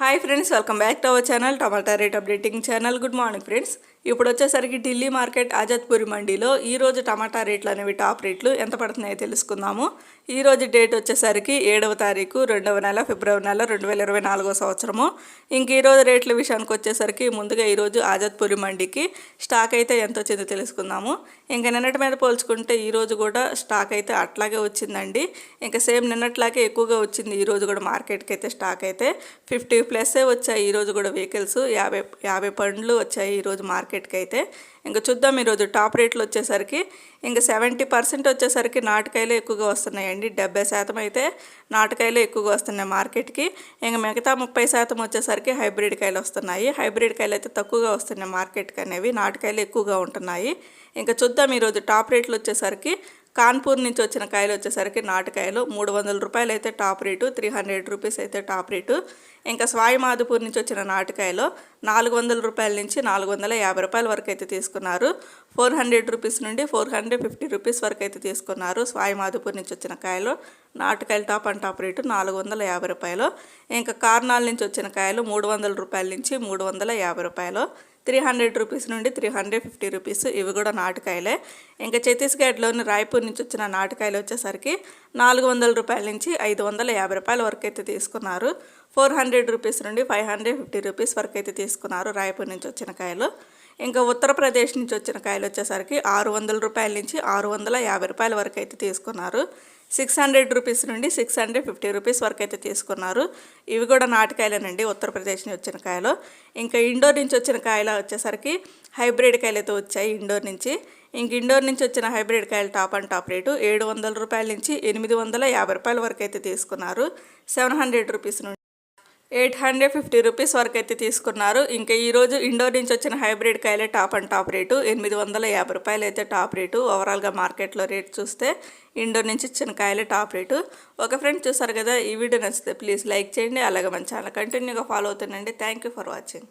Hi friends, welcome back to our channel tomato rate updating channel. Good morning friends. ఇప్పుడు వచ్చేసరికి Delhi market ఆజాద్పూరి మండీలో ఈరోజు టమాటా రేట్లు అనేవి టాప్ రేట్లు ఎంత పడుతున్నాయో తెలుసుకుందాము. ఈరోజు డేట్ వచ్చేసరికి 7వ తారీఖు 2వ నెల ఫిబ్రవరి నెల 2024 సంవత్సరము. ఇంక ఈరోజు రేట్ల విషయానికి వచ్చేసరికి ముందుగా ఈరోజు ఆజాద్పూరి మండీకి స్టాక్ అయితే ఎంత వచ్చిందో తెలుసుకుందాము. ఇంకా నిన్నటి మీద పోల్చుకుంటే ఈరోజు కూడా స్టాక్ అయితే అట్లాగే వచ్చిందండి. ఇంకా సేమ్ నిన్నట్లాగే ఎక్కువగా వచ్చింది ఈరోజు కూడా. మార్కెట్కి అయితే స్టాక్ అయితే 50+ వచ్చాయి ఈరోజు కూడా. వెహికల్స్ 50 బండ్లు వచ్చాయి ఈరోజు మార్కెట్కి అయితే. ఇంకా చూద్దాం ఈరోజు టాప్ రేట్లు వచ్చేసరికి ఇంకా 70% వచ్చేసరికి నాటుకాయలు ఎక్కువగా వస్తున్నాయండి. 70% అయితే నాటుకాయలు ఎక్కువగా వస్తున్నాయి మార్కెట్కి. ఇంకా మిగతా 30% వచ్చేసరికి హైబ్రిడ్ కాయలు వస్తున్నాయి. హైబ్రిడ్ కాయలు అయితే తక్కువగా వస్తున్నాయి మార్కెట్కి అనేవి. నాటుకాయలు ఎక్కువగా ఉంటున్నాయి. ఇంకా చూద్దాం ఈరోజు టాప్ రేట్లు వచ్చేసరికి కాన్పూర్ నుంచి వచ్చిన కాయలు వచ్చేసరికి నాటుకాయలు 300 రూపాయలు అయితే టాప్ రేటు, 300 రూపీస్ అయితే టాప్ రేటు. ఇంకా స్వాయి మాధుపూర్ నుంచి వచ్చిన నాటుకాయలు 400 రూపాయల నుంచి 450 రూపాయల వరకు అయితే తీసుకున్నారు. 400 రూపీస్ నుండి 450 రూపీస్ వరకు అయితే తీసుకున్నారు. స్వాయి మాధుపూర్ నుంచి వచ్చిన కాయలు నాటుకాయలు టాప్ అండ్ టాప్ రేటు 450 రూపాయలు. ఇంకా కార్నాల్ నుంచి వచ్చిన కాయలు 300 రూపాయల నుంచి 350 రూపాయలు. 300 రూపీస్ నుండి 350 రూపీస్, ఇవి కూడా నాటుకాయలే. ఇంకా ఛత్తీస్గఢ్లోని రాయ్పూర్ నుంచి వచ్చిన నాటుకాయలు వచ్చేసరికి 400 రూపాయల నుంచి 550 రూపాయల వరకు అయితే తీసుకున్నారు. 400 రూపీస్ నుండి 550 రూపీస్ వరకు అయితే తీసుకున్నారు రాయ్పూర్ నుంచి వచ్చిన కాయలు. ఇంకా ఉత్తరప్రదేశ్ నుంచి వచ్చిన కాయలు వచ్చేసరికి 600 రూపాయల నుంచి 650 రూపాయల వరకు అయితే తీసుకున్నారు. 600 రూపీస్ నుండి 650 రూపీస్ వరకు అయితే తీసుకున్నారు. ఇవి కూడా నాటుకాయలేనండి, ఉత్తరప్రదేశ్ నుంచి వచ్చిన కాయలు. ఇంకా ఇండోర్ నుంచి వచ్చిన కాయలు వచ్చేసరికి హైబ్రిడ్ కాయలు అయితే వచ్చాయి ఇండోర్ నుంచి. ఇండోర్ నుంచి వచ్చిన హైబ్రిడ్ కాయలు టాప్ అండ్ టాప్ రేటు 700 రూపాయల నుంచి 850 రూపాయల వరకు అయితే తీసుకున్నారు. 700 రూపీస్ నుండి 850 రూపీస్ వరకు అయితే తీసుకున్నారు. ఇంకా ఈరోజు ఇండోర్ నుంచి వచ్చిన హైబ్రిడ్ కాయలే టాప్ అండ్ టాప్ రేటు 850 రూపాయలు అయితే టాప్ రేటు. ఓవరాల్గా మార్కెట్లో రేట్ చూస్తే ఇండోర్ నుంచి వచ్చిన కాయలే టాప్ రేటు. ఒక ఫ్రెండ్ చూసారు కదా, ఈ వీడియో నచ్చితే ప్లీజ్ లైక్ చేయండి. అలాగే మన ఛానల్ కంటిన్యూగా ఫాలో అవుతుండండి. Thank you for watching.